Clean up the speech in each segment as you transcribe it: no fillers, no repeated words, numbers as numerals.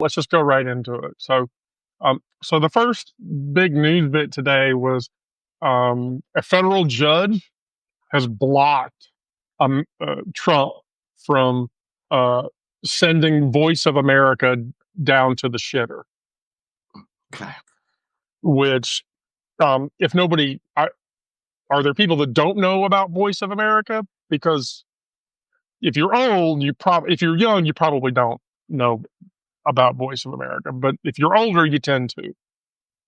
let's just go right into it. So the first big news bit today was a federal judge has blocked Trump from uh, sending Voice of America down to the shitter. Okay. Which, if nobody, are there people that don't know about Voice of America? Because if you're old, if you're young, you probably don't know about Voice of America. But if you're older, you tend to.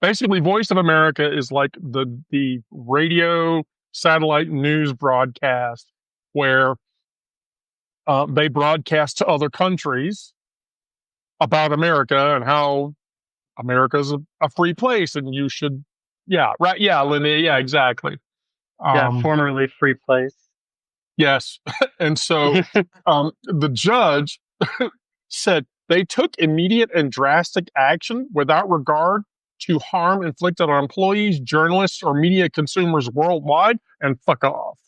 Basically, Voice of America is like the radio satellite news broadcast where they broadcast to other countries about America and how America's a free place and you should, yeah, right, yeah, Linda, yeah, exactly. Yeah, formerly free place. Yes, and so the judge said they took immediate and drastic action without regard to harm inflicted on employees, journalists, or media consumers worldwide, and fuck off.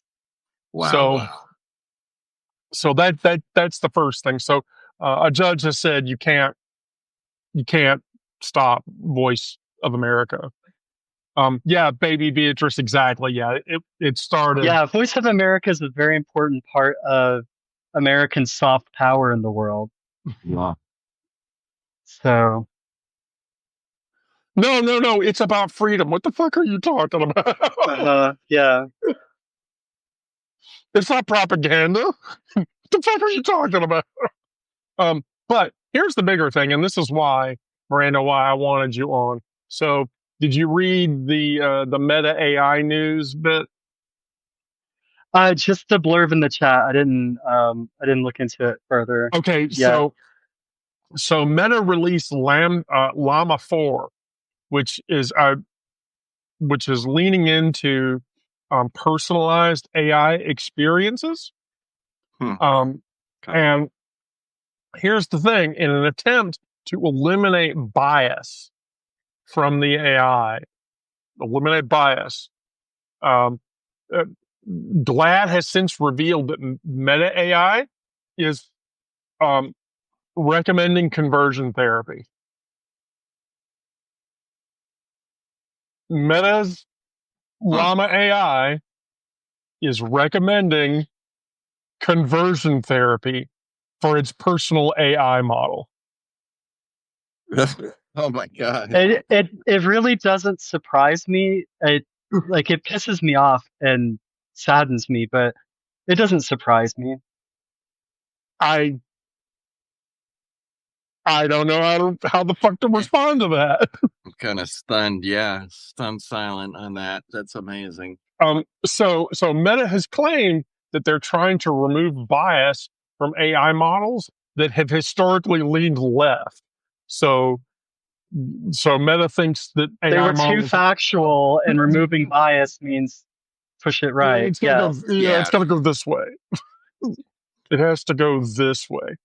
Wow. So that's the first thing. So a judge has said you can't stop Voice of America. Yeah, baby Beatrice, exactly. Yeah, it started. Yeah, Voice of America is a very important part of American soft power in the world. Yeah. So. No, it's about freedom. What the fuck are you talking about? Yeah. It's not propaganda. What the fuck are you talking about? But here's the bigger thing, and this is why, Miranda, why I wanted you on. So, did you read the Meta AI news bit? Just the blurb in the chat. I didn't look into it further. Okay, yeah. so Meta released Llama 4, which is leaning into personalized AI experiences. Okay. And here's the thing: in an attempt to eliminate bias from the AI, GLAD has since revealed that Meta AI is recommending conversion therapy. Meta's Llama AI is recommending conversion therapy for its personal AI model. Oh my God. It really doesn't surprise me. It pisses me off and saddens me, but it doesn't surprise me. I don't know how the fuck to respond to that. I'm kind of stunned. Yeah, stunned silent on that. That's amazing. So Meta has claimed that they're trying to remove bias from AI models that have historically leaned left. So Meta thinks that AI they were models too factual, and removing bias means push it right. It's gonna go this way. It has to go this way.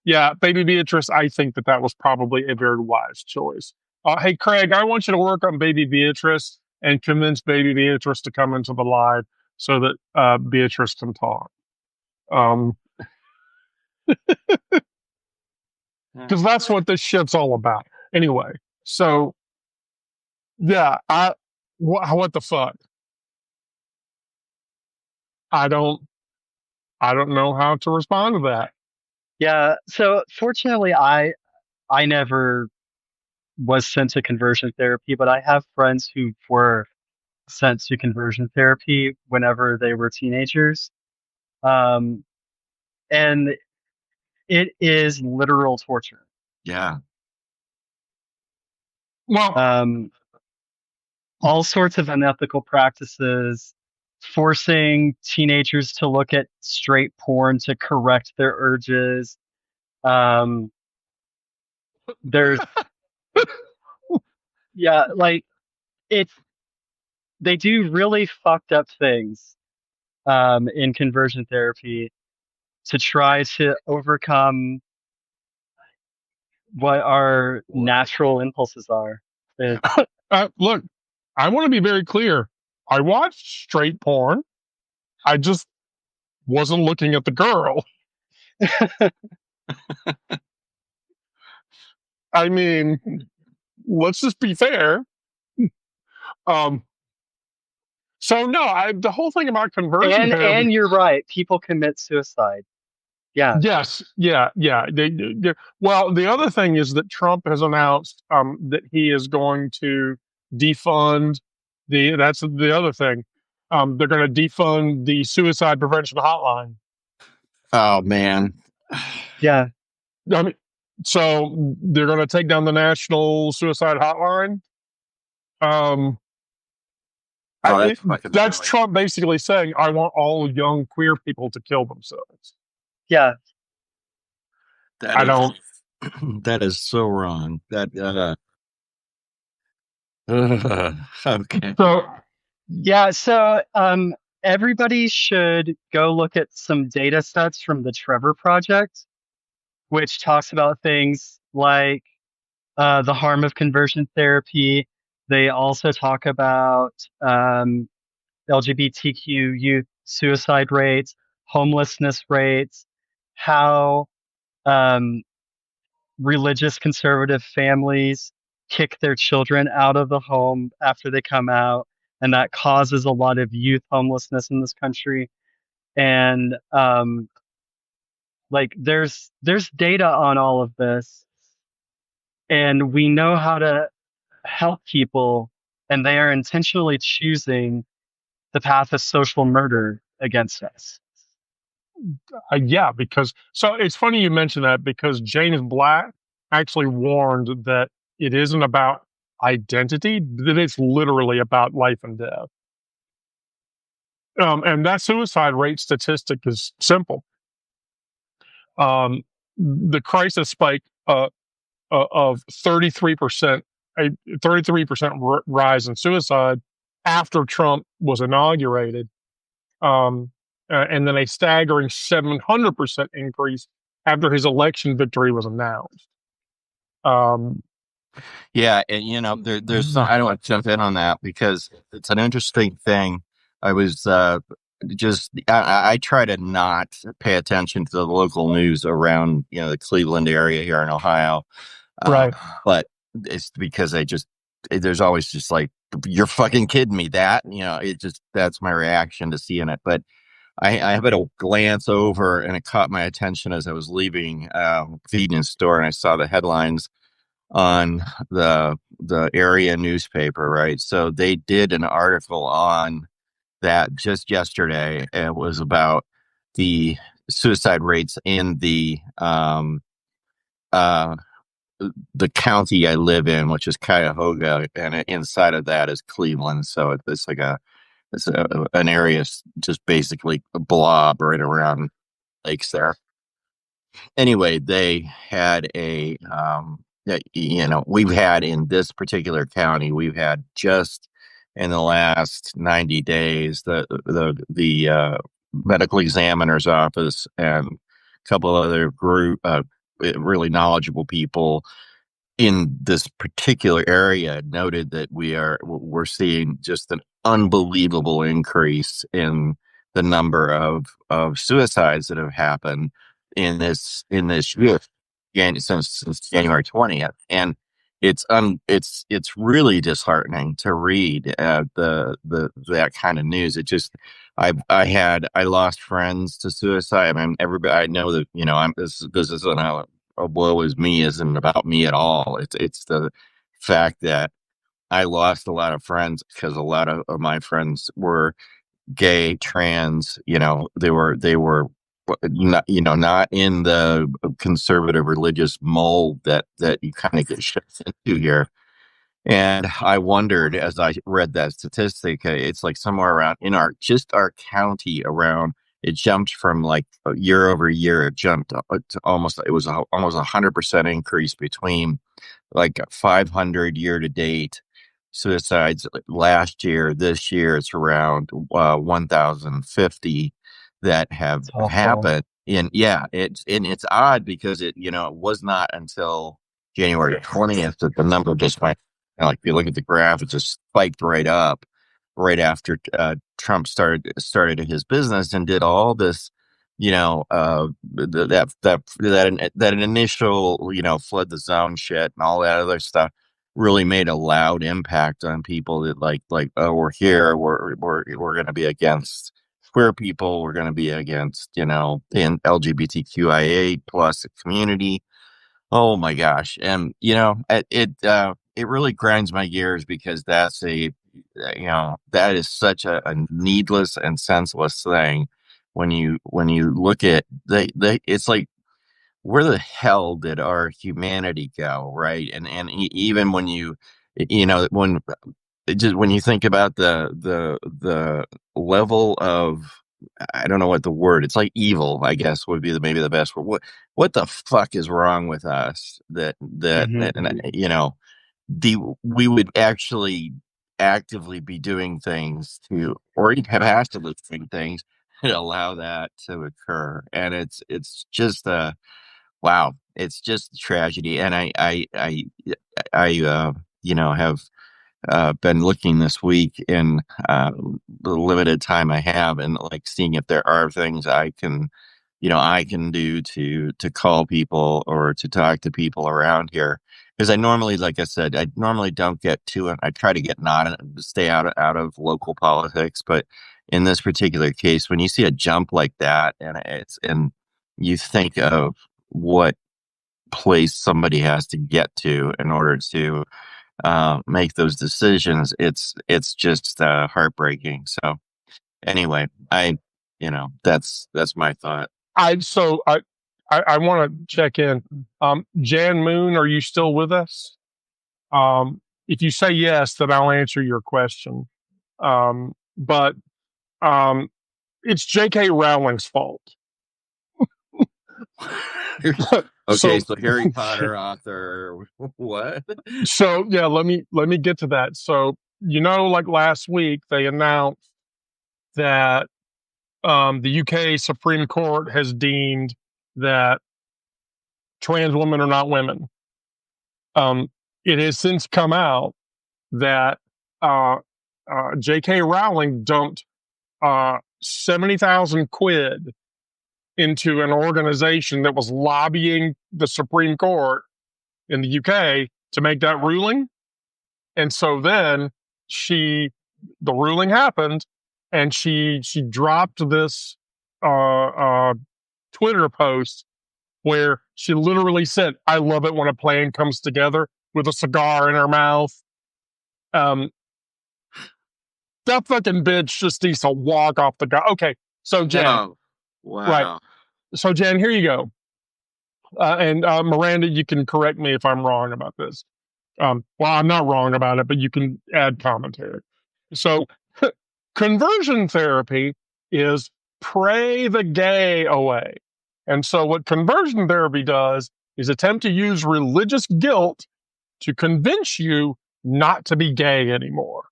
Yeah, baby Beatrice, I think that was probably a very wise choice. Hey, Craig, I want you to work on baby Beatrice and convince baby Beatrice to come into the live so that Beatrice can talk. Because that's what this shit's all about. Anyway, so yeah, what the fuck? I don't know how to respond to that. Yeah, so fortunately I never was sent to conversion therapy, but I have friends who were sent to conversion therapy whenever they were teenagers. And it is literal torture. Yeah. Well, all sorts of unethical practices, forcing teenagers to look at straight porn to correct their urges. There's, yeah, they do really fucked up things, in conversion therapy to try to overcome what our natural impulses are. Look, I want to be very clear. I watched straight porn. I just wasn't looking at the girl. I mean, let's just be fair. Um, so no, the whole thing about conversion therapy. And you're right. People commit suicide. Yeah. Yes, yeah, yeah. Well, the other thing is that Trump has announced that he is going to defund the. That's the other thing. They're going to defund the suicide prevention hotline. Oh man. Yeah. I mean, so they're going to take down the national suicide hotline. Um, Oh, that's fucking that's silly. Trump basically saying, "I want all young queer people to kill themselves." Yeah. That I is don't. that is so wrong. That okay. So Yeah. So everybody should go look at some data sets from the Trevor Project, which talks about things like the harm of conversion therapy. They also talk about LGBTQ youth suicide rates, homelessness rates, how um, religious conservative families kick their children out of the home after they come out, and that causes a lot of youth homelessness in this country. And like there's data on all of this, and we know how to help people, and they are intentionally choosing the path of social murder against us. yeah, because so it's funny you mention that because James Black actually warned that it isn't about identity, that it's literally about life and death. And that suicide rate statistic is simple. The crisis spike of 33%, a 33% rise in suicide after Trump was inaugurated, and then a staggering 700% increase after his election victory was announced. Yeah, and there's some. I don't want to jump in on that because it's an interesting thing. I was I try to not pay attention to the local news around the Cleveland area here in Ohio, Right. but it's because there's always just like, you're fucking kidding me, that it just, that's my reaction to seeing it. But I happened to glance over and it caught my attention as I was leaving convenience store, and I saw the headlines on the area newspaper, right? So they did an article on that just yesterday. It was about the suicide rates in uh the county I live in, which is Cuyahoga, and inside of that is Cleveland. So it's like an area just basically a blob right around lakes there. Anyway, they had we've had in this particular county, we've had just in the last 90 days, the medical examiner's office and a couple other really knowledgeable people in this particular area noted that we're seeing just an unbelievable increase in the number of suicides that have happened in this year, since January 20th. And it's really disheartening to read the that kind of news. It just, I lost friends to suicide. I mean, everybody, I know that this isn't a woe is me isn't about me at all. It's the fact that I lost a lot of friends because a lot of my friends were gay, trans. They were not in the conservative religious mold that you kind of get shoved into here. And I wondered as I read that statistic, it's like somewhere around in our county around, it jumped from like year over year, it jumped to almost 100% increase between like 500 year to date suicides last year. This year it's around 1,050 that have It's awful. happened. And yeah, it's odd because it was not until January 20th that the number just went, like, if you look at the graph, it just spiked right up right after Trump started his business and did all this that initial, flood the zone shit and all that other stuff really made a loud impact on people that oh, we're here, we're going to be against queer people, we're going to be against, the LGBTQIA plus community. Oh my gosh. And it really grinds my gears because that is such a needless and senseless thing when you look at it's like, where the hell did our humanity go, right? And even when when you think about the level of, I don't know what the word, it's like evil, I guess would be maybe the best word. What the fuck is wrong with us Hmm. and we would actually actively be doing things to, or even have actively doing things to allow that to occur. And it's just wow, it's just a tragedy. And I have been looking this week in the limited time I have, and like seeing if there are things I can do to call people or to talk to people around here. Because I normally, like I said, I normally don't get too. I try to get not stay out of local politics, but in this particular case, when you see a jump like that, and you think of what place somebody has to get to in order to make those decisions, it's just heartbreaking. So anyway, that's my thought. I want to check in. Jan Moon, are you still with us? If you say yes, then I'll answer your question. But um, it's J.K. Rowling's fault. Okay, so so Harry Potter author, what? so yeah, let me get to that. So like last week they announced that the UK Supreme Court has deemed that trans women are not women. It has since come out that uh, J.K. Rowling dumped 70,000 quid into an organization that was lobbying the Supreme Court in the UK to make that ruling. And so then the ruling happened, and she dropped this Twitter post where she literally said, "I love it when a plan comes together," with a cigar in her mouth. Um, that fucking bitch just needs to walk off the guy. Okay, so Jen, No. right? Wow. So Jen, here you go. And Miranda, you can correct me if I'm wrong about this. Well, I'm not wrong about it, but you can add commentary. So, conversion therapy is pray the gay away. And so, what conversion therapy does is attempt to use religious guilt to convince you not to be gay anymore.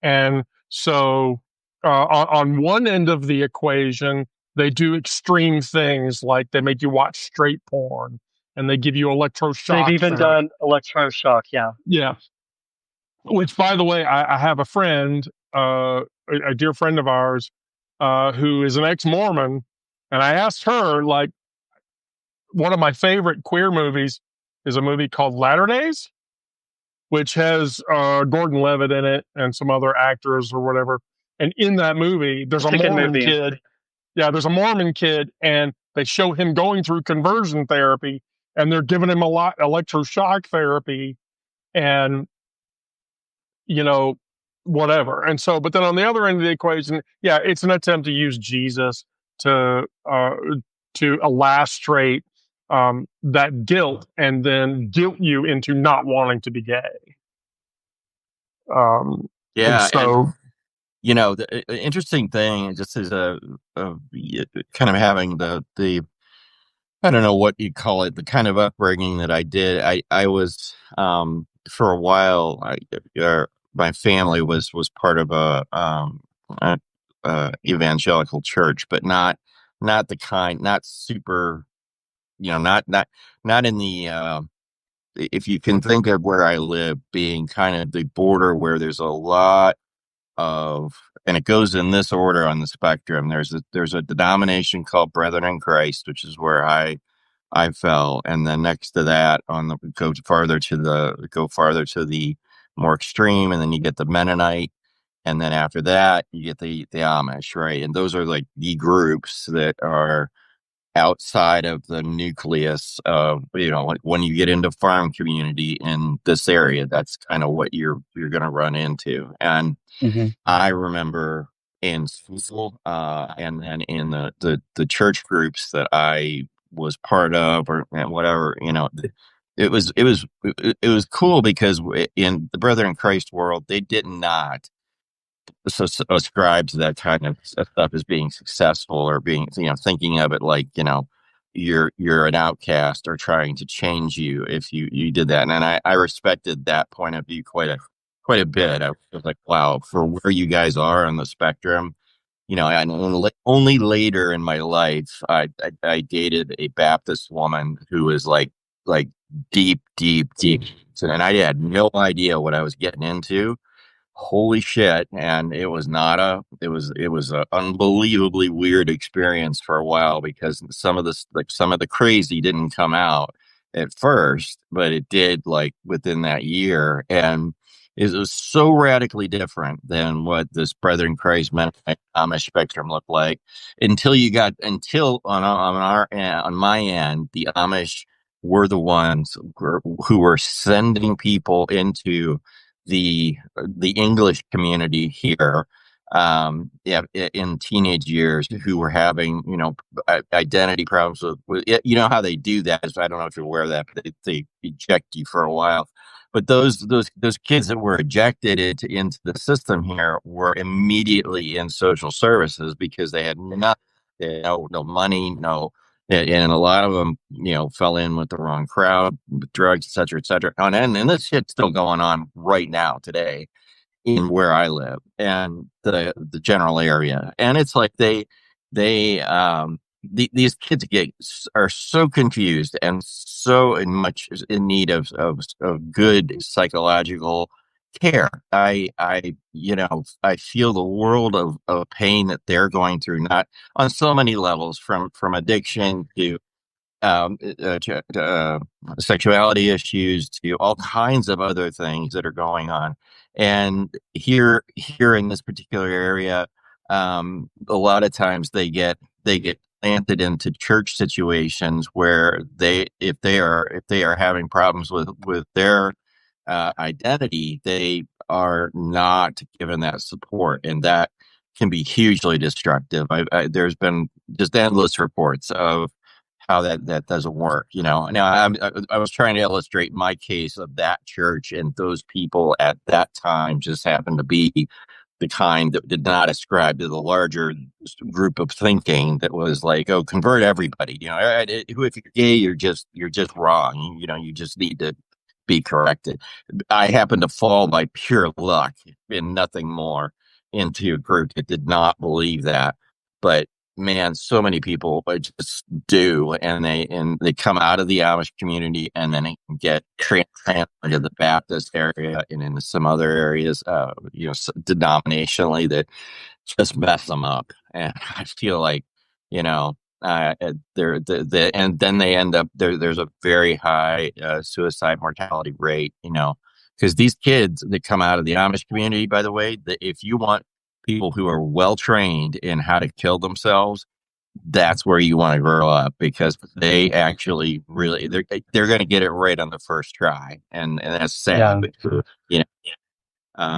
And so, on one end of the equation, they do extreme things like they make you watch straight porn and they give you They've electroshock even therapy. done electroshock. Yeah. Yeah. Which, by the way, I have a friend, a dear friend of ours, who is an ex-Mormon, and I asked her, like, one of my favorite queer movies is a movie called Latter Days, which has Gordon Levitt in it and some other actors or whatever. And in that movie, there's a It's a good Mormon movie. kid. Yeah, there's a Mormon kid, and they show him going through conversion therapy, and they're giving him a lot electroshock therapy, and you know, whatever. And so, but then on the other end of the equation, yeah, it's an attempt to use Jesus to illustrate that guilt and then guilt you into not wanting to be gay. And Yeah, and so, the interesting thing just is kind of having the I don't know what you call it, the kind of upbringing that I did. I was for a while. My family was part of a, evangelical church, but not the kind, not super, not in the. If you can think of where I live being kind of the border where there's a lot of and it goes in this order on the spectrum. There's a denomination called Brethren in Christ, which is where I fell, and then next to that, go farther to the more extreme, and then you get the Mennonite, and then after that you get the Amish, right? And those are like the groups that are outside of the nucleus of, like when you get into farm community in this area, that's kind of what you're going to run into. And Hmm. I remember in school, and then in the church groups that I was part of, or whatever, it was cool because in the Brother in Christ world, they did not ascribe to that kind of stuff as being successful, or being, thinking of it like, you're an outcast or trying to change you if you did that. And I respected that point of view quite a bit. I was like, wow, for where you guys are on the spectrum, and only later in my life, I dated a Baptist woman who was like deep, deep, deep, and I had no idea what I was getting into. Holy shit. And it was an unbelievably weird experience for a while, because some of the crazy didn't come out at first, but it did, like, within that year. And it was so radically different than what this Brethren Christ Mennonite Amish spectrum looked like, until on my end, the Amish were the ones who were sending people into the English community here, yeah, in teenage years, who were having, identity problems with, how they do that. I don't know if you're aware of that, but they eject you for a while. But those kids that were ejected into the system here were immediately in social services, because they had nothing, no money, no. And a lot of them, fell in with the wrong crowd, with drugs, et cetera, et cetera. And this shit's still going on right now today in where I live and the general area. And it's like these kids are so confused and so much in need of good psychological care. I feel the world of pain that they're going through, not on so many levels, from addiction to sexuality issues, to all kinds of other things that are going on. And here in this particular area, a lot of times they get planted into church situations where if they are having problems with their identity, they are not given that support, and that can be hugely destructive. There's been just endless reports of how that doesn't work. Now I was trying to illustrate my case of that church, and those people at that time just happened to be the kind that did not ascribe to the larger group of thinking that was like, oh, convert everybody. If you're gay, you're just wrong. You just need to be corrected. I happened to fall by pure luck and nothing more into a group that did not believe that. But man, so many people just do, and they come out of the Amish community, and then they can get transplanted into the Baptist area and into some other areas, denominationally, that just mess them up. And I feel like, and then they end up there. There's a very high suicide mortality rate, because these kids that come out of the Amish community, by the way, if you want people who are well trained in how to kill themselves, that's where you want to grow up, because they actually really they're going to get it right on the first try, and that's sad, Yeah. but you know,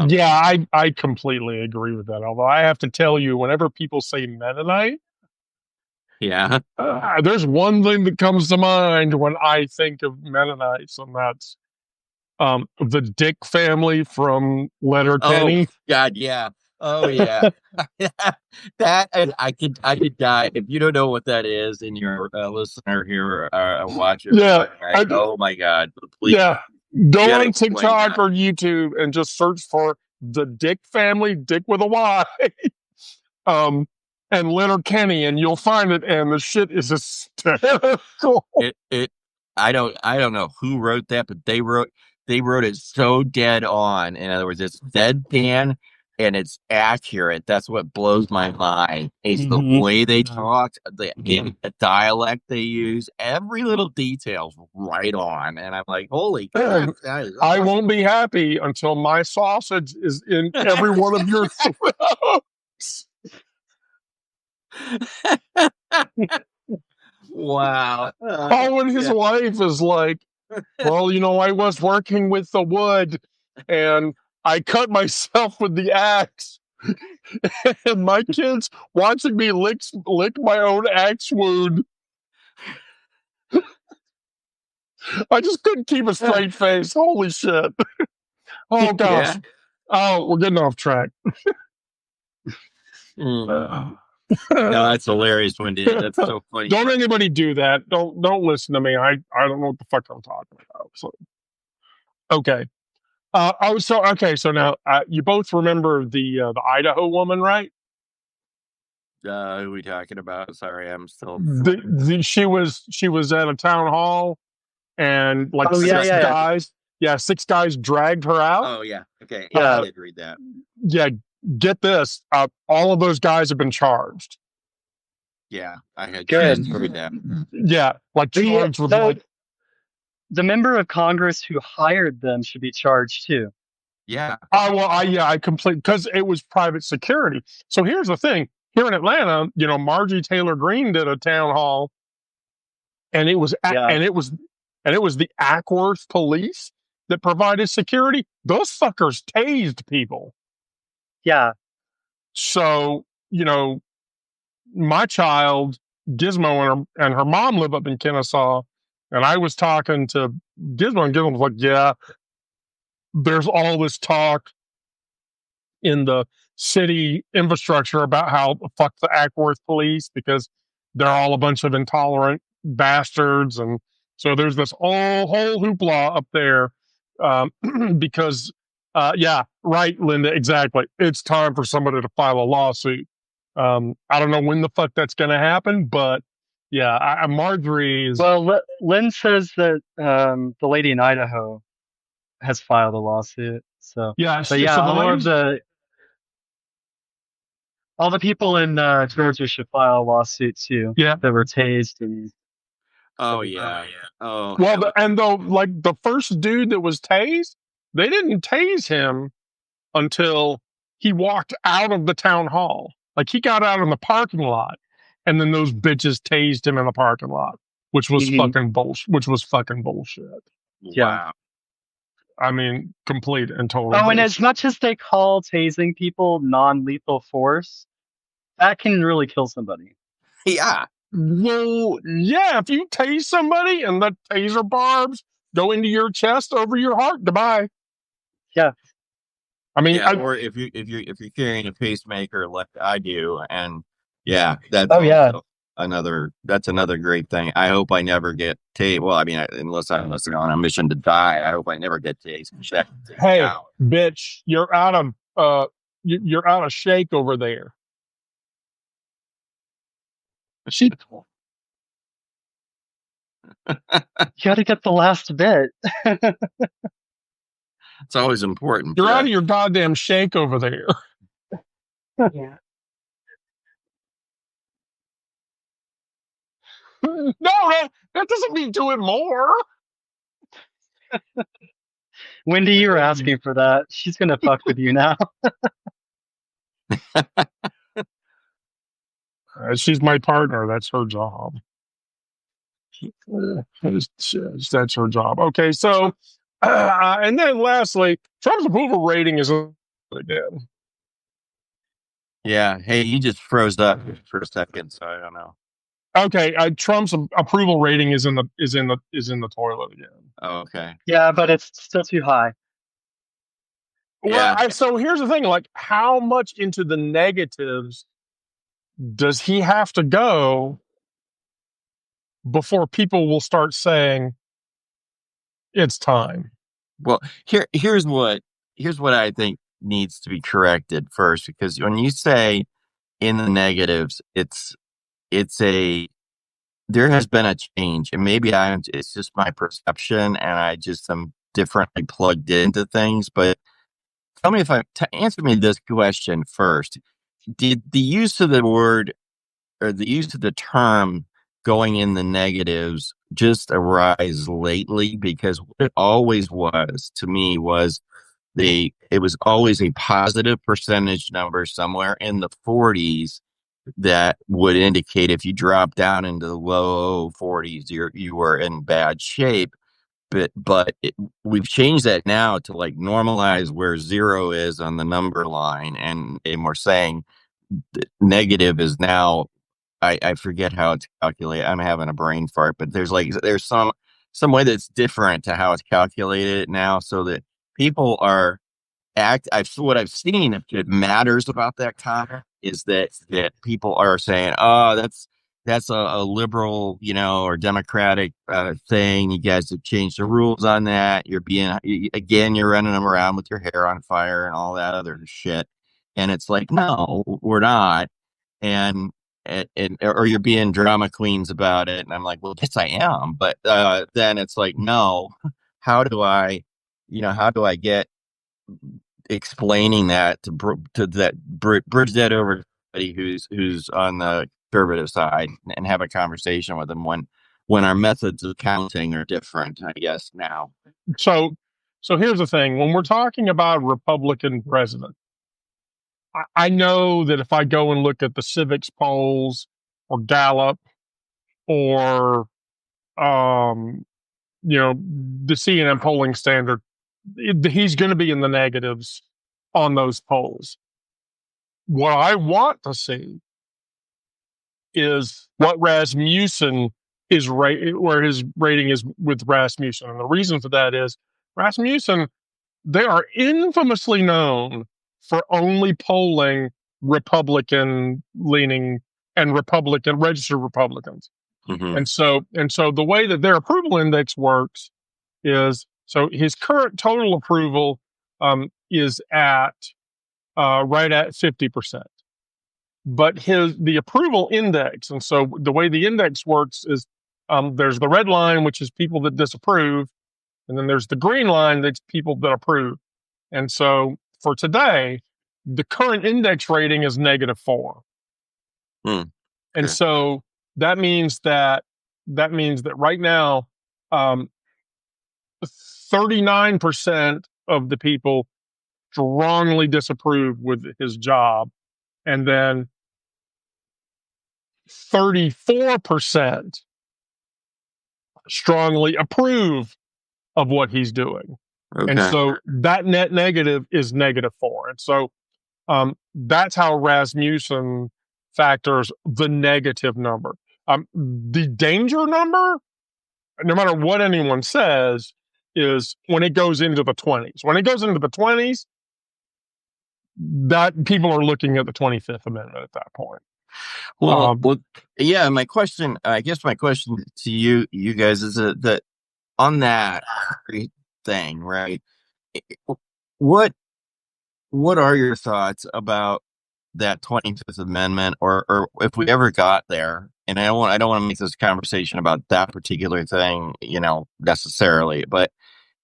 Yeah, I completely agree with that. Although I have to tell you, whenever people say Mennonite, yeah. there's one thing that comes to mind when I think of Mennonites, and that's the Dick family from Oh Letterkenny. God, yeah. Oh yeah. That, and I could die if you don't know what that is, and you're a listener here, a watcher. Yeah, Right? Oh my God, please, yeah. you Go gotta on explain TikTok that. or YouTube and just search for the Dick family, Dick with a Y, um, and Letterkenny, and you'll find it. And the shit is hysterical. It I don't know who wrote that, but they wrote it so dead on. In other words, it's deadpan, and it's accurate. That's what blows my mind. Is the way they talk, the dialect they use, every little detail's right on. And I'm like, holy crap! That is I awesome. won't be happy until my sausage is in every one of your throats. Wow. Oh, and his wife is like, well, I was working with the wood and I cut myself with the axe. And my kids watching me lick my own axe wound. I just couldn't keep a straight face. Holy shit. Oh, gosh. Yeah. Oh, we're getting off track. No, that's hilarious, Wendy. That's so funny. Don't anybody do that. Don't listen to me. I don't know what the fuck I'm talking about. So, okay. So now you both remember the Idaho woman, right? Who are we talking about? Sorry, I'm still. She was at a town hall, and like six guys dragged her out. Oh yeah, okay, yeah, I did read that. Yeah, get this. All of those guys have been charged. Yeah, I had Good. read that. Yeah, like charged with like. The member of Congress who hired them should be charged too. Yeah. I completely, because it was private security. So here's the thing: here in Atlanta, Marjorie Taylor Greene did a town hall, and it was the Ackworth police that provided security. Those fuckers tased people. Yeah. So my child Gizmo and her mom live up in Kennesaw, and I was talking to Gizmo, and Gizmo was like, "Yeah, there's all this talk in the city infrastructure about how fuck the Ackworth police because they're all a bunch of intolerant bastards, and so there's this whole hoopla up there because yeah, right, Linda, exactly. It's time for somebody to file a lawsuit. I don't know when the fuck that's going to happen, but yeah, Marjorie is. Well, Lynn says that the lady in Idaho has filed a lawsuit. So Yeah, but yeah, all the people in Georgia should file a lawsuit too. Yeah, that were tased and. Oh yeah. Oh well, and though, like the first dude that was tased, they didn't tase him until he walked out of the town hall. Like he got out in the parking lot, and then those bitches tased him in the parking lot, which was fucking bullshit. Yeah. Wow. I mean, complete and total. Oh, and as much as they call tasing people non-lethal force, that can really kill somebody. Yeah. Well, yeah, if you tase somebody and the taser barbs go into your chest over your heart, goodbye. Yeah. I mean, or if you're carrying a pacemaker like I do, and yeah, that's another great thing. I hope I never get tased. Well, I mean, unless I'm on a mission to die, I hope I never get tased. Hey, bitch, you're out of shake over there. You got to get the last bit. It's always important. You're out of your goddamn shake over there. Yeah. No, that doesn't mean do it more. Wendy, you were asking for that. She's gonna fuck with you now. She's my partner. That's her job. That's her job. Okay, so and then lastly, Trump's approval rating is again. Yeah. Hey, you just froze up for a second, so I don't know. Okay, Trump's approval rating is in the toilet again. Oh, okay. Yeah, but it's still too high. Well, so here's the thing: like, how much into the negatives does he have to go before people will start saying it's time? Well, here's what I think needs to be corrected first, because when you say in the negatives, there has been a change, and maybe it's just my perception, and I just am differently plugged into things. But tell me if answer me this question first. Did the use of the word or the use of the term going in the negatives just arise lately? Because what it always was to me was it was always a positive percentage number somewhere in the 40s that would indicate if you drop down into the low 40s, you were in bad shape. But we've changed that now to like normalize where zero is on the number line, and we're saying negative is now. I forget how it's calculated. I'm having a brain fart, but there's some way that's different to how it's calculated now, so that people are what I've seen, if it matters about that comment, is that people are saying, "Oh, that's a liberal, or Democratic thing. You guys have changed the rules on that. You're running them around with your hair on fire and all that other shit." And it's like, no, we're not. And or you're being drama queens about it, and I'm like, well, yes, I am. But then it's like, no, how do I get explaining that bridge that over to somebody who's on the conservative side and have a conversation with them when our methods of counting are different, I guess now. So, so here's the thing: when we're talking about a Republican president, I know that if I go and look at the Civics polls or Gallup or the CNN polling standard, he's going to be in the negatives on those polls. What I want to see is what Rasmussen is where his rating is with Rasmussen. And the reason for that is Rasmussen, they are infamously known for only polling Republican leaning and registered Republicans. Mm-hmm. And so the way that their approval index works is, so his current total approval is at right at 50%. But the approval index, and so the way the index works is there's the red line, which is people that disapprove, and then there's the green line that's people that approve. And so for today, the current index rating is -4. And so that means that right now, 39% of the people strongly disapprove with his job, and then 34% strongly approve of what he's doing. Okay. And so that net negative is -4. And so that's how Rasmussen factors the negative number. The danger number, no matter what anyone says, is when it goes into the 20s. When it goes into the 20s, that people are looking at the 25th Amendment at that point. Well, yeah. I guess my question to you guys is that on that thing, right? What are your thoughts about that 25th Amendment, or if we ever got there? And I don't want to make this conversation about that particular thing, necessarily, but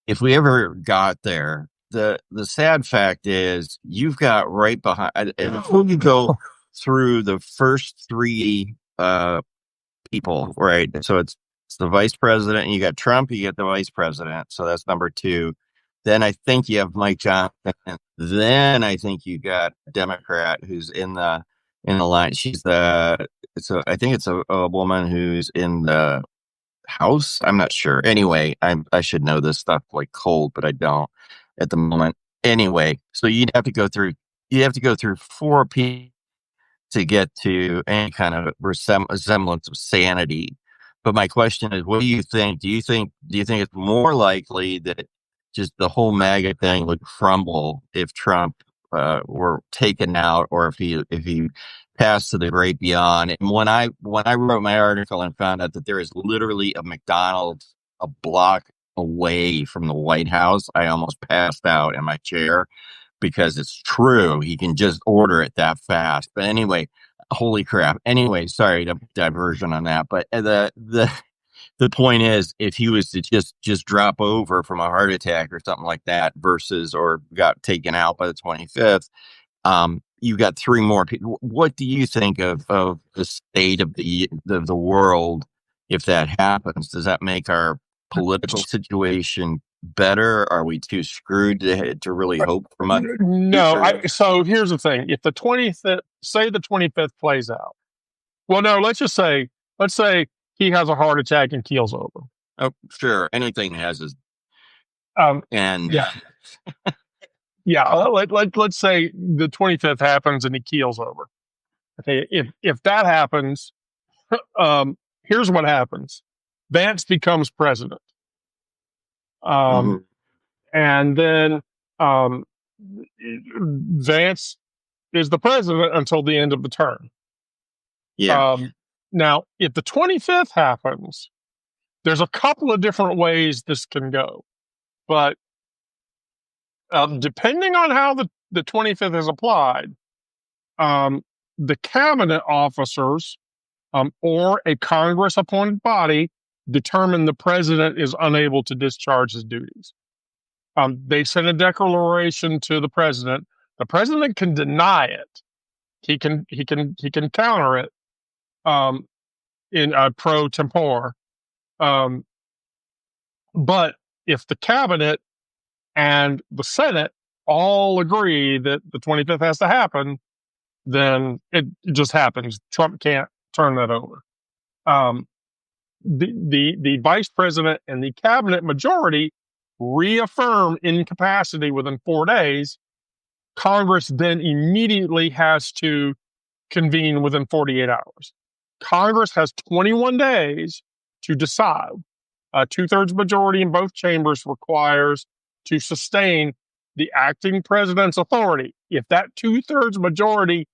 if we ever got there, the sad fact is you've got right behind, and before you go through the first three people, right? So it's the vice president. You got Trump, you get the vice president, so that's number two. Then I think you have Mike Johnson. Then I think you got a Democrat who's in the line. I think it's a woman who's in the House. I'm not sure. Anyway, I should know this stuff like cold, but I don't at the moment. Anyway, so you'd have to go through 4 people to get to any kind of semblance of sanity. But my question is, what do you think? Do you think it's more likely that just the whole MAGA thing would crumble if Trump were taken out, or if he passed to the great beyond? And when I wrote my article and found out that there is literally a McDonald's a block away from the White House, I almost passed out in my chair, because it's true. He can just order it that fast. But anyway, holy crap. Anyway, sorry to diversion on that. But the point is, if he was to just drop over from a heart attack or something like that, versus or got taken out by the 25th, you got three more people. What do you think of the state of the world if that happens? Does that make our political situation better? Are we too screwed to really hope for much? No, so here's the thing: if the 25th, say the 25th plays out, well, no, let's say he has a heart attack and keels over. Oh, sure, anything has his and yeah, yeah. Let's say the 25th happens and he keels over. Okay, if that happens, here's what happens: Vance becomes president, Mhm. and then Vance is the president until the end of the term. Yeah. Now, if the 25th happens, there's a couple of different ways this can go, but depending on how the 25th is applied, the cabinet officers or a Congress appointed body determine the president is unable to discharge his duties. They send a declaration to the president. The president can deny it. He can counter it in pro tempore. But if the cabinet and the Senate all agree that the 25th has to happen, then it just happens. Trump can't turn that over. The vice president and the cabinet majority reaffirm incapacity within 4 days. Congress then immediately has to convene within 48 hours. Congress has 21 days to decide. A 2/3 majority in both chambers requires to sustain the acting president's authority. If that 2/3 majority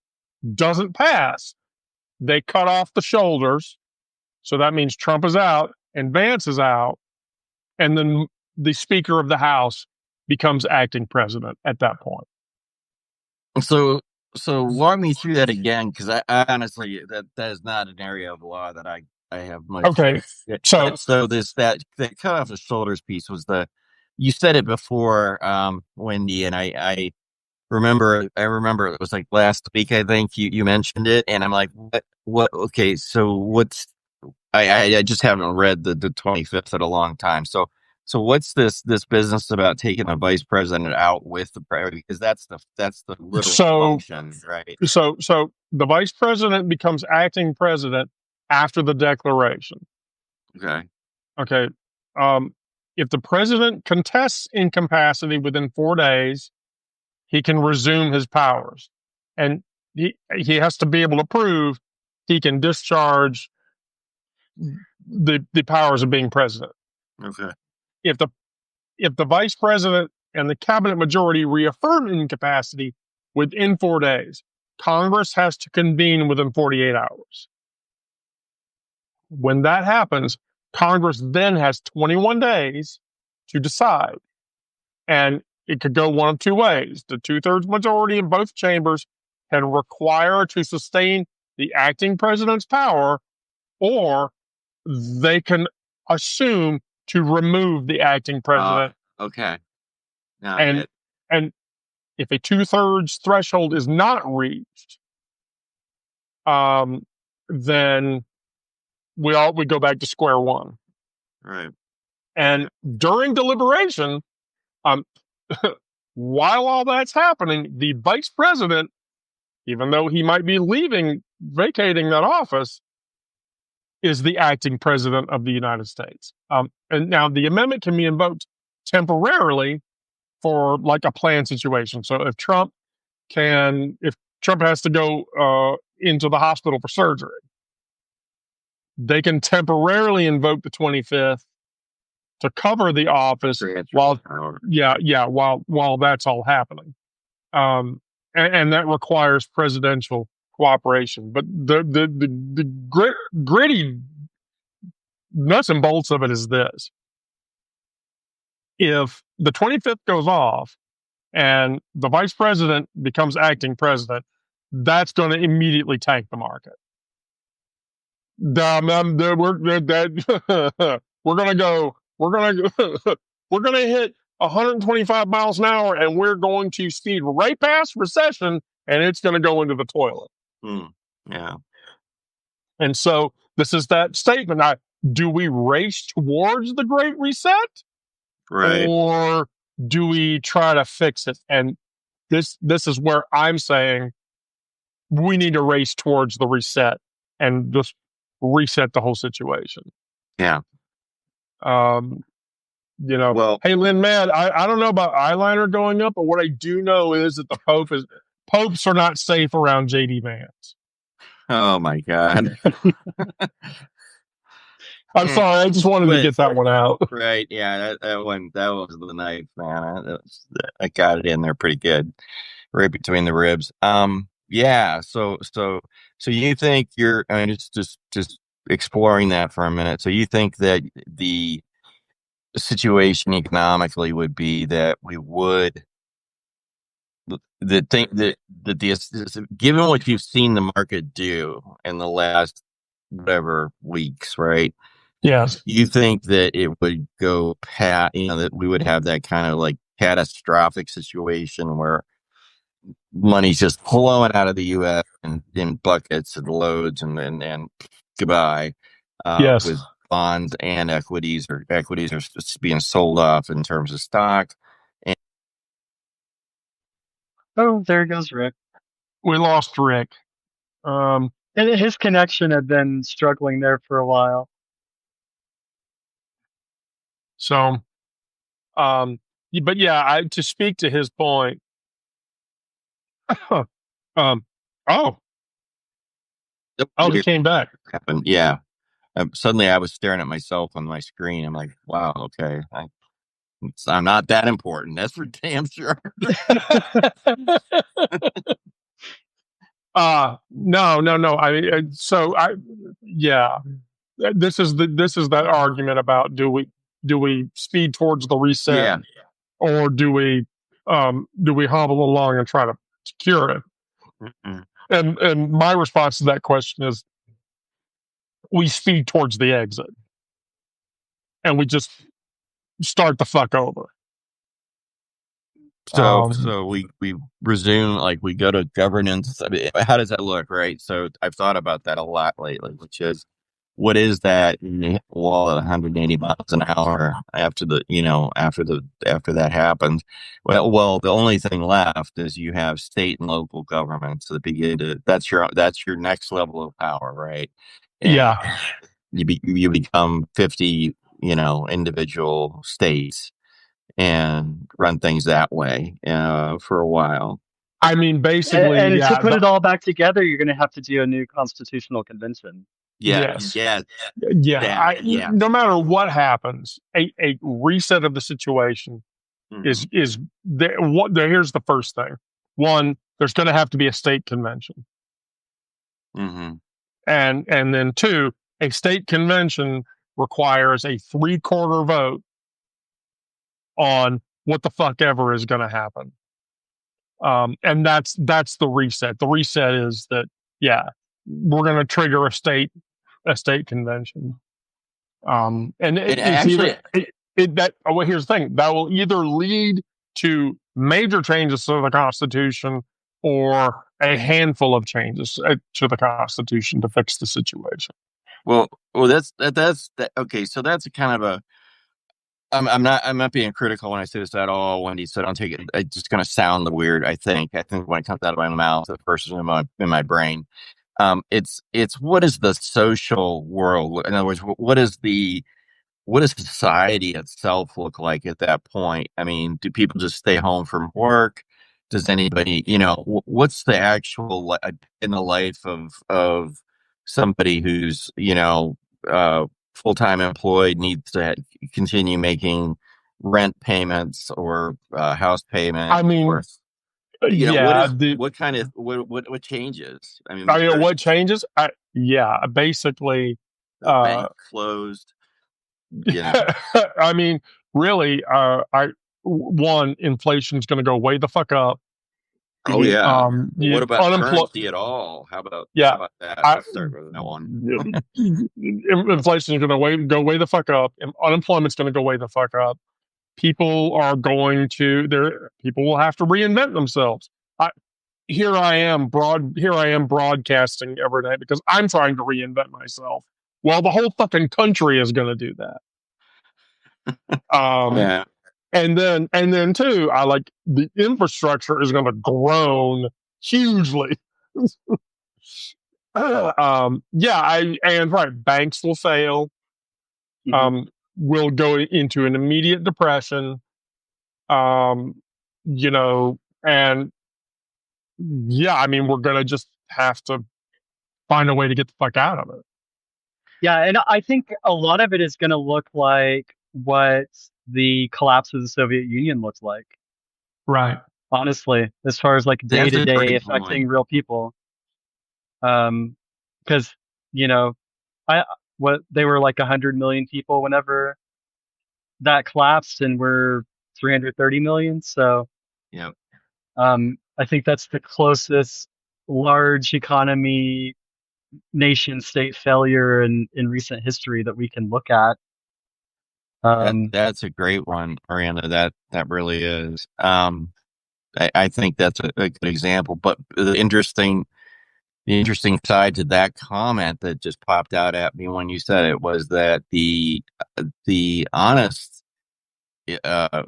doesn't pass, they cut off the shoulders. So that means Trump is out and Vance is out. And then the Speaker of the House becomes acting president at that point. So walk me through that again, because I honestly that is not an area of law that I have much. Okay, so this that cut off the shoulders piece was you said it before, Wendy, and I remember it was like last week, I think you mentioned it, and I'm like, what okay, so what's I just haven't read the 25th in a long time. So what's this business about taking the vice president out with the president? Because that's the literal function, right? So the vice president becomes acting president after the declaration. Okay. Okay. If the president contests incapacity within 4 days, he can resume his powers, and he has to be able to prove he can discharge the powers of being president. Okay. If the vice president and the cabinet majority reaffirm incapacity within 4 days, Congress has to convene within 48 hours. When that happens, Congress then has 21 days to decide. And it could go one of two ways. The 2/3 majority in both chambers can require to sustain the acting president's power, or they can assume to remove the acting president. Okay. Now and if a 2/3 threshold is not reached, then we go back to square one. Right. And during deliberation, while all that's happening, the vice president, even though he might be vacating that office, is the acting president of the United States. And now the amendment can be invoked temporarily for like a planned situation. So if Trump has to go into the hospital for surgery, they can temporarily invoke the 25th to cover the office while that's all happening. And that requires presidential cooperation. But the gritty nuts and bolts of it is this: if the 25th goes off and the vice president becomes acting president, that's going to immediately tank the market. we're gonna go. We're gonna hit 125 miles an hour, and we're going to speed right past recession, and it's going to go into the toilet. Yeah. And so this is that statement. Do we race towards the Great Reset, Right. or do we try to fix it? And this is where I'm saying we need to race towards the reset and just reset the whole situation. Yeah. Well, hey, Lynn, man, I don't know about eyeliner going up, but what I do know is that popes are not safe around JD Vance. Oh my God. I'm sorry, I just wanted to get that one out. Right. Yeah, that was the knife, man. I got it in there pretty good, right between the ribs. Yeah. So you think I mean, just exploring that for a minute. So you think that the situation economically would be that we would the thing that given what you've seen the market do in the last whatever weeks, right? Yes. You think that it would go that we would have that kind of like catastrophic situation where money's just flowing out of the U.S. in buckets and loads and goodbye, yes, with bonds and equities are just being sold off in terms of stock. And Oh, there goes Rick. we lost Rick. And his connection had been struggling there for a while. So, but yeah, to speak to his point. He came back. Happened, yeah. Suddenly, I was staring at myself on my screen. I'm like, wow, okay, I'm not that important. That's for damn sure. No. I mean, yeah. This is that argument about do we speed towards the reset, or do we hobble along and try to cure it? Mm-mm. And my response to that question is we speed towards the exit, and we just start the fuck over. So we resume, like we go to governance. I mean, how does that look, right? So I've thought about that a lot lately, which is what is that wall at 180 miles an hour after after that happens? Well, the only thing left is you have state and local governments that begin to that's your next level of power, right? And yeah, you become 50 individual states and run things that way for a while. I mean, basically, and to put it all back together, you're going to have to do a new constitutional convention. Yes. Yeah. No matter what happens, a reset of the situation is there. Here's the first thing. One, there's going to have to be a state convention, and then two, a state convention requires a 3/4 vote on what the fuck ever is going to happen. And that's the reset. The reset is that, yeah, we're going to trigger a state convention. And here's the thing, that will either lead to major changes to the Constitution or a handful of changes to the Constitution to fix the situation. Well, that's okay. So that's a kind of a. I'm not being critical when I say this at all, Wendy. So don't take it. It's just going to sound weird. I think when it comes out of my mouth, the first is in my brain. It's what is the social world? In other words, what does society itself look like at that point? I mean, do people just stay home from work? Does anybody, what's the actual in the life of somebody who's, full-time employed, needs to continue making rent payments or house payment? I mean, what kind of what changes? I mean, what changes? Basically, bank closed. I mean, really, inflation is going to go way the fuck up. Oh yeah. What You about currency at all? How Yeah, about that? I, Let's start with that one. inflation is going to go way the fuck up, and unemployment's going to go way the fuck up. People are going to people will have to reinvent themselves. I, here I am broadcasting every night because I'm trying to reinvent myself. Well, the whole fucking country is going to do that. Yeah. And then too, I like the infrastructure is going to groan hugely. Yeah, and right, banks will fail. Mhm. We'll go into an immediate depression. Um, you know, and yeah, I mean, we're gonna just have to find a way to get the fuck out of it. Yeah, and I think a lot of it is going to look like what the collapse of the Soviet Union looked like. Right. Honestly, as far as like day That's to a day great affecting point. real people. Because you know, I what they were like 100 million people whenever that collapsed, and we're 330 million. So, Yep. I think that's the closest large economy nation state failure in recent history that we can look at. That's a great one, Miranda. That really is. I think that's a good example. But the interesting side to that comment that just popped out at me when you said it was that the honest uh,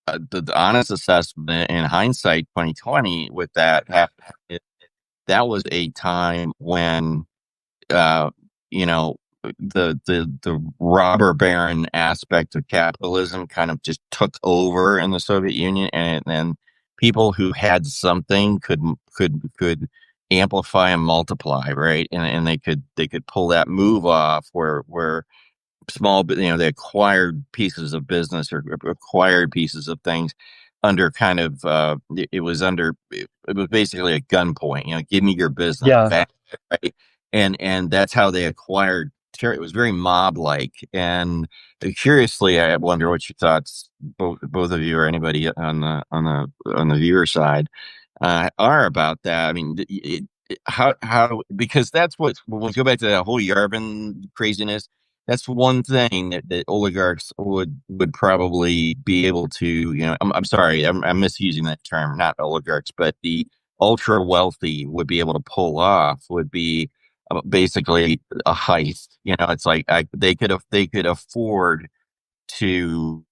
the honest assessment in hindsight 2020 with that happened, that was a time when uh, you know the robber baron aspect of capitalism kind of just took over in the Soviet Union, and then people who had something could amplify and multiply, right? And they could pull that move off where small, they acquired pieces of business or acquired pieces of things under kind of, it was basically a gunpoint, give me your business Yeah, back, right? And that's how they acquired it was very mob like. And curiously, I wonder what your thoughts, both of you or anybody on the viewer side, are about that. I mean, how because that's what, when we go back to that whole Yavin craziness, that's one thing that oligarchs would probably be able to, I'm sorry, I'm misusing that term, not oligarchs, but the ultra wealthy would be able to pull off would be basically a heist. It's like they could afford to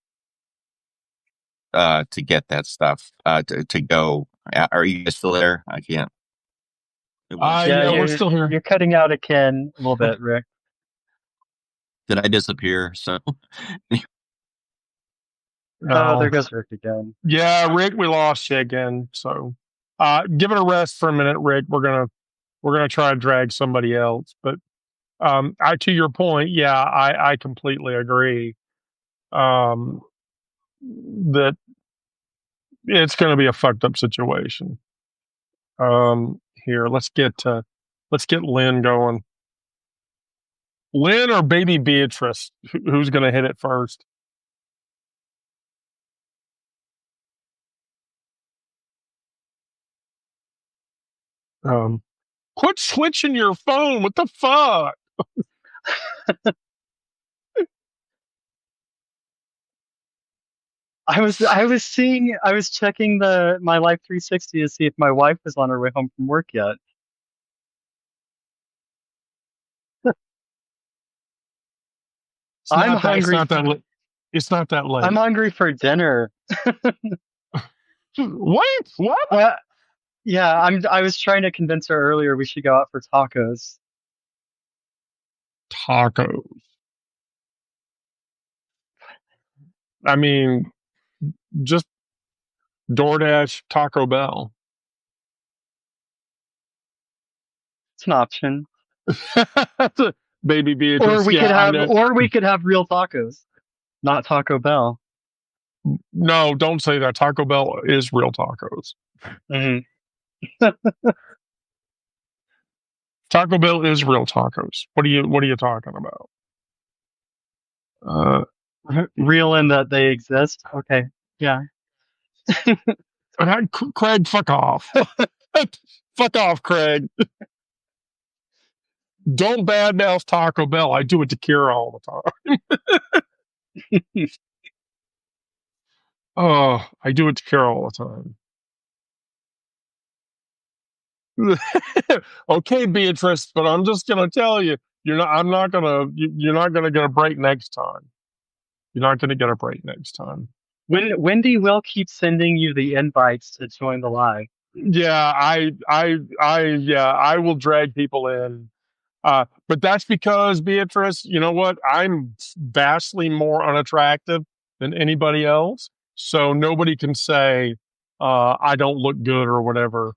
to get that stuff to go. Are you guys still there? I can't. It was. yeah, Yeah, we're still here. you're cutting out again a little bit, Rick. Did I disappear? So Oh, there No. goes Rick again. Yeah, Rick, we lost you again. So, give it a rest for a minute, Rick. We're gonna try to drag somebody else. But to your point, yeah, I completely agree. Um, that it's going to be a fucked up situation. Here, let's get Lynn going. Lynn or baby Beatrice? Who's going to hit it first? Um, Quit switching your phone. What the fuck? I was checking my Life 360 to see if my wife was on her way home from work yet. It's I'm not that. It's hungry. not that. It's not that I'm late. hungry for dinner. Wait, what? Yeah, I was trying to convince her earlier we should go out for tacos. Tacos. I mean, just DoorDash, Taco Bell. It's an option. Baby Beatrice. Yeah, I know. Or we could have real tacos, not Taco Bell. No, don't say that. Taco Bell is real tacos. Hmm. Taco Bell is real tacos. What are you talking about? Real in that they exist. Okay. Yeah. Craig, fuck off. Fuck off, Craig. Don't badmouth Taco Bell. I do it to Kira all the time. Oh, I do it to Kira all the time. Okay, Beatrice, but I'm just gonna tell you, I'm not gonna. You're not gonna get a break next time. You're not gonna get a break next time. Wendy will keep sending you the invites to join the live. Yeah, I will drag people in. But that's because, Beatrice, you know what? I'm vastly more unattractive than anybody else. So nobody can say I don't look good or whatever,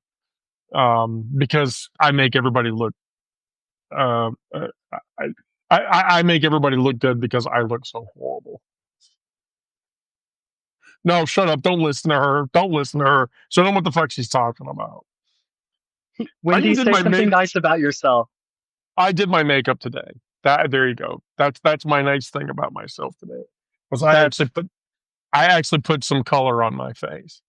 because I make everybody look. Uh, uh, I, I make everybody look good because I look so horrible. No, shut up! Don't listen to her. Don't listen to her. So I don't know what the fuck she's talking about. Wendy, say something nice about yourself. I did my makeup today. There you go. That's my nice thing about myself today. Was I actually put some color on my face.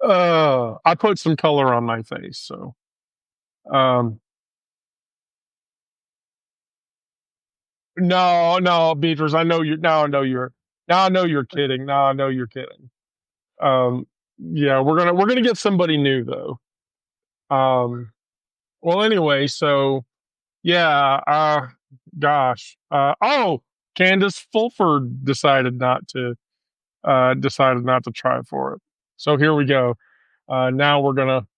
I put some color on my face. So, no, Beatrice. I know you now. I know you're kidding. Now I know you're kidding. Um, yeah, we're gonna get somebody new though. Well, anyway, so yeah. Gosh. Candace Fulford decided not to try for it. So here we go. Now we're gonna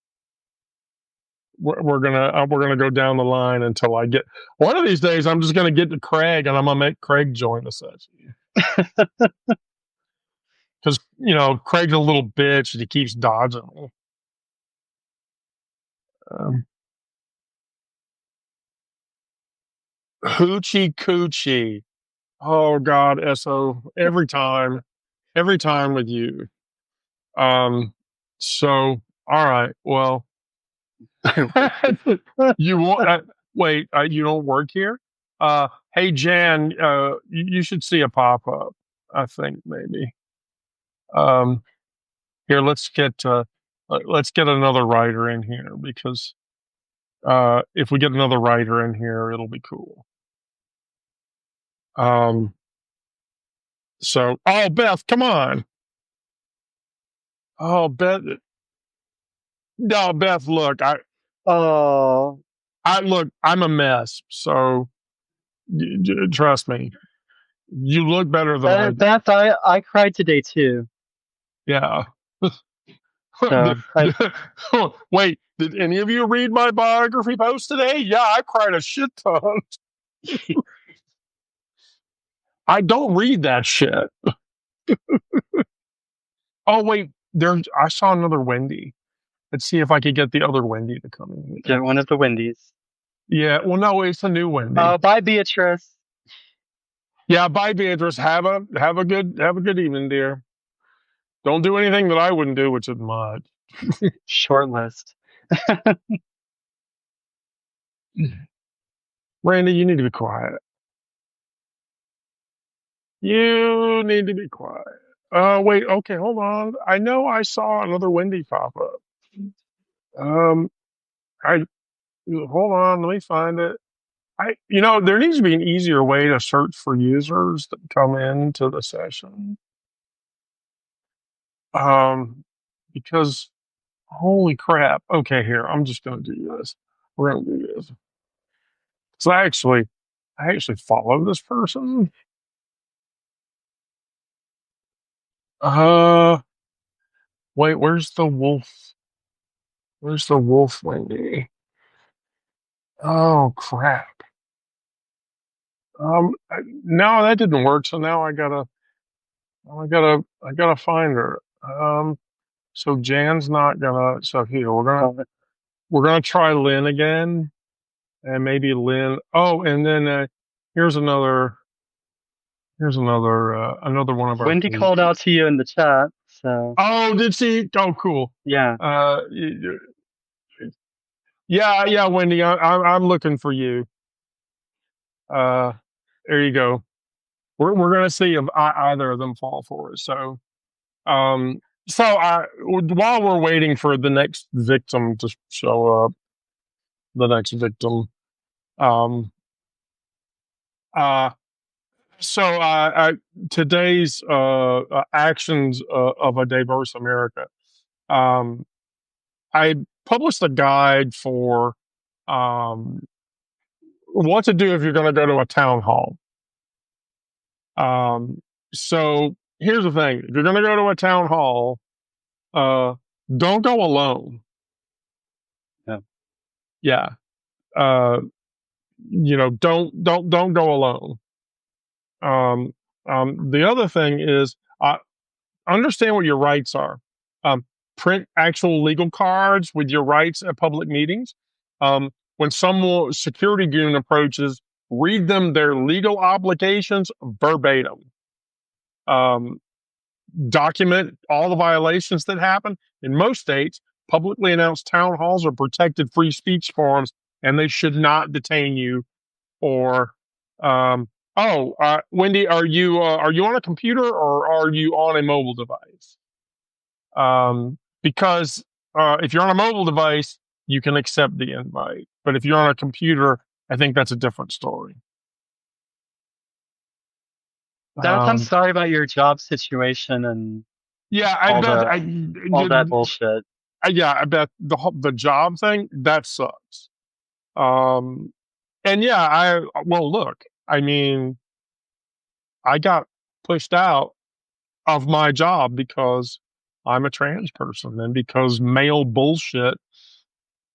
go down the line until I get one of these days. I'm just gonna get to Craig and I'm gonna make Craig join the session because Craig's a little bitch and he keeps dodging me. Um, Hoochie coochie. Oh God, So every time with you. Um, so all right, well. You want wait, you don't work here? Hey Jan, you should see a pop-up, I think maybe. Um, Here, let's get another writer in here because if we get another writer in here, it'll be cool. Oh Beth, come on. Oh Beth, no Beth, look, Oh, I'm a mess, so trust me. You look better than I do. Beth, I cried today too. Yeah. So Wait, did any of you read my biography post today? Yeah, I cried a shit ton. I don't read that shit. Oh wait, I saw another Wendy. Let's see if I could get the other Wendy to come in. get one of the Wendy's. Yeah, well, no, it's a new Wendy. Oh, bye, Beatrice. Yeah, bye, Beatrice. Have a good evening, dear. Don't do anything that I wouldn't do, which is much. Short list. Randy, you need to be quiet. You need to be quiet. Wait, okay, hold on. I know I saw another Wendy pop up. I hold on, let me find it. There needs to be an easier way to search for users that come into the session. Because holy crap. Okay, here, I'm just gonna do this. We're gonna do this. So I actually follow this person. Wait, where's the wolf? Where's the wolf, Wendy? Oh crap. No, that didn't work. So now I gotta find her. So Jan's not gonna. So here we're gonna try Lynn again, and maybe Lynn. Oh, and then here's another another one of our. Wendy called out to you in the chat. So. Oh, did she? Oh, cool. Yeah. Yeah, Wendy. I'm looking for you. There you go. we're going to see if either of them fall for it. Um, while we're waiting for the next victim to show up, the next victim, um, uh, today's actions of a diverse America. Um, I published a guide for um, what to do if you're going to go to a town hall. Um, so here's the thing: if you're going to go to a town hall, uh, don't go alone. Yeah. Yeah. Uh, don't go alone. Um, the other thing is, understand what your rights are. Um, Print actual legal cards with your rights at public meetings. When some security goon approaches, read them their legal obligations verbatim. Um, Document all the violations that happen. In most states, publicly announced town halls are protected free speech forums, and they should not detain you. Or, Wendy, are you on a computer or are you on a mobile device? Because if you're on a mobile device, you can accept the invite, but if you're on a computer, I think that's a different story. I'm sorry about your job situation and Yeah, all that bullshit. I bet the job thing that sucks. And yeah, look, I mean, I got pushed out of my job because I'm a trans person and because male bullshit,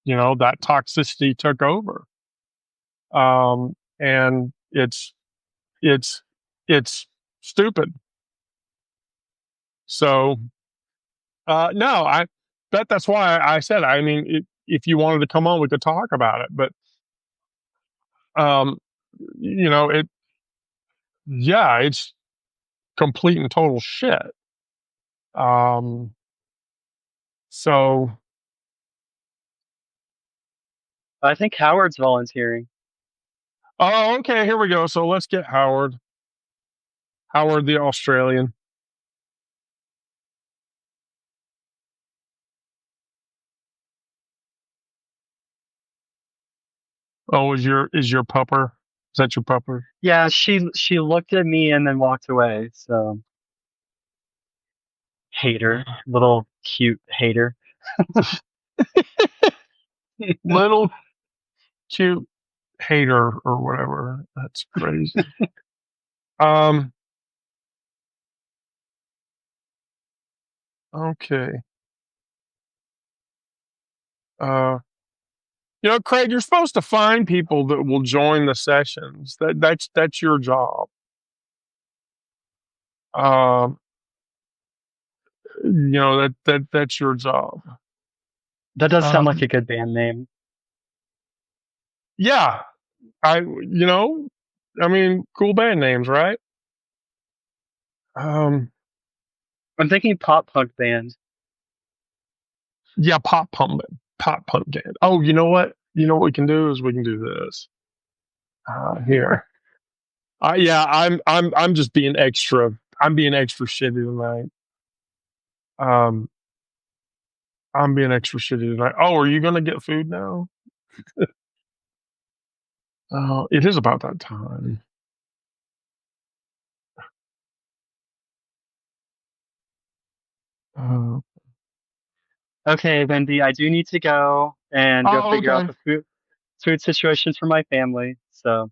that toxicity took over. And it's it's stupid. So no, I bet that's why I said, I mean, if you wanted to come on, we could talk about it. But um, it yeah, it's complete and total shit. Um, so I think Howard's volunteering. oh, okay, here we go. So let's get Howard. Howard the Australian. Oh, is your pupper? Is that your pupper? Yeah, she looked at me and then walked away. So hater, little cute hater. Little cute hater or whatever. That's crazy. um. Okay. Uh. Craig, you're supposed to find people that will join the sessions. That's your job. Um. That's your job. That does sound like a good band name. Yeah. I mean, cool band names, right? I'm thinking pop punk band. Yeah, pop punk band. Oh, you know what? You know what we can do is we can do this. Here. Yeah, I'm just being extra. I'm being extra shitty tonight. I'm being extra shitty tonight. Oh, are you gonna get food now? It is about that time. Uh, Okay, Wendy, I do need to go and go figure out okay. the food situation for my family. So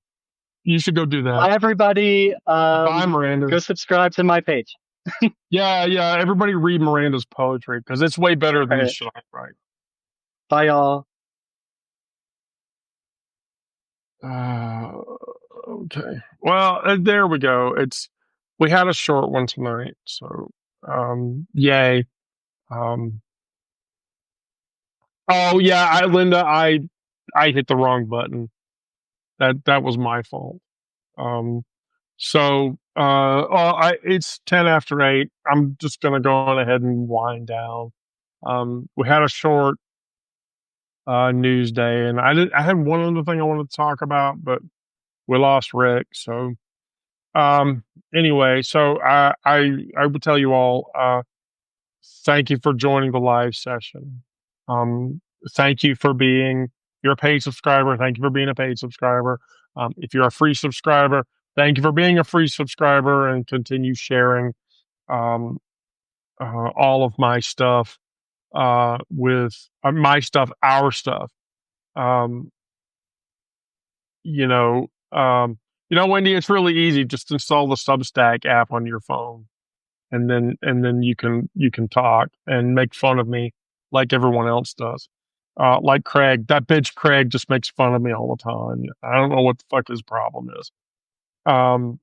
You should go do that. bye, everybody. Bye, Miranda. Go subscribe to my page. Yeah. Everybody read Miranda's poetry because it's way better than the shit I write. Bye, y'all. Okay. Well, there we go. We had a short one tonight, so yay. Oh yeah, Linda, I hit the wrong button. That was my fault. It's 10 after 8. I'm just gonna go on ahead and wind down. We had a short news day, and I had one other thing I wanted to talk about, but we lost Rick, so Anyway, so I would tell you all, thank you for joining the live session. Um, Thank you for being you're a paid subscriber. Thank you for being a paid subscriber. If you're a free subscriber, thank you for being a free subscriber and continue sharing um, all of my stuff with my stuff, our stuff. Um, you know, Wendy, it's really easy. Just install the Substack app on your phone, and then you can talk and make fun of me like everyone else does. Like Craig, that bitch Craig just makes fun of me all the time. I don't know what the fuck his problem is. Um,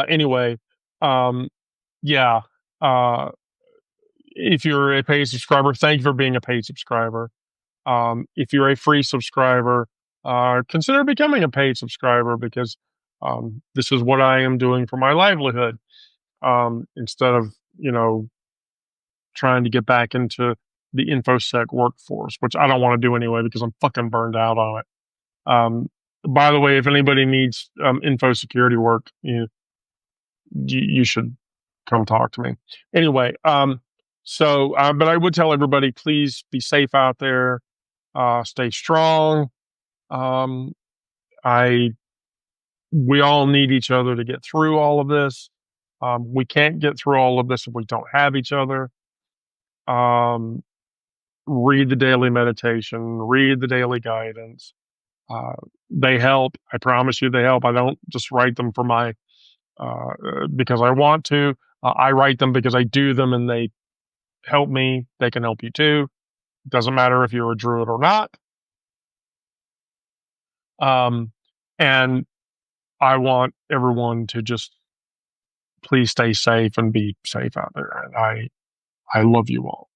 anyway, um, yeah. Uh, if you're a paid subscriber, thank you for being a paid subscriber. If you're a free subscriber, consider becoming a paid subscriber because this is what I am doing for my livelihood. Instead of trying to get back into the infosec workforce, which I don't want to do anyway because I'm fucking burned out on it. By the way, if anybody needs info security work, you should come talk to me. Anyway, but I would tell everybody, please be safe out there. Stay strong. Um, I We all need each other to get through all of this. We can't get through all of this if we don't have each other. Um, Read the daily meditation, read the daily guidance. Uh, they help. I promise you, they help. I don't just write them for my because I want to. I write them because I do them, and they help me. They can help you too. Doesn't matter if you're a druid or not. Um, and I want everyone to just please stay safe and be safe out there. And I love you all.